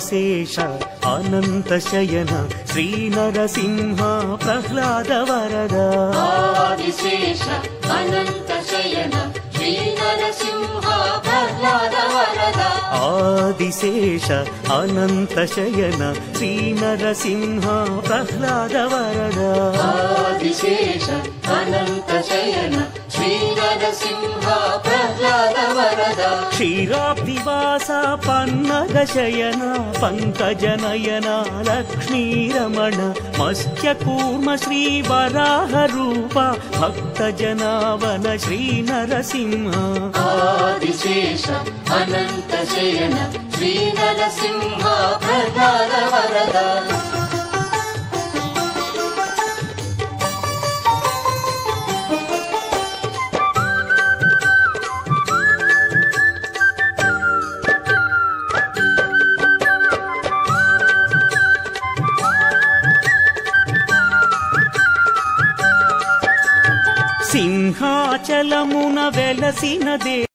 ఆదిశేష అనంత శయన శ్రీ నరసింహ ప్రహ్లాద వరద ఆదిశేష అనంత శయన శ్రీ నరసింహ ప్రహ్లాద వరద ఆదిశేష అనంత శయన శ్రీ నరసింహ ప్రహ్లాద వరద ఆదిశేష అనంత శయన శ్రీ నరసింహ ప్రహ్లాద వరద క్షీరాబ్దివాస పన్నగ శయన పంకజనయన లక్ష్మీరమణ మత్స్యకూర్మ శ్రీ వరాహ రూప భక్త జనావన శ్రీ నరసింహ ఆదిశేష అనంత శయన శ్రీ నరసింహ ప్రహ్లాద వరద సింహాచలమున వెలసిన దే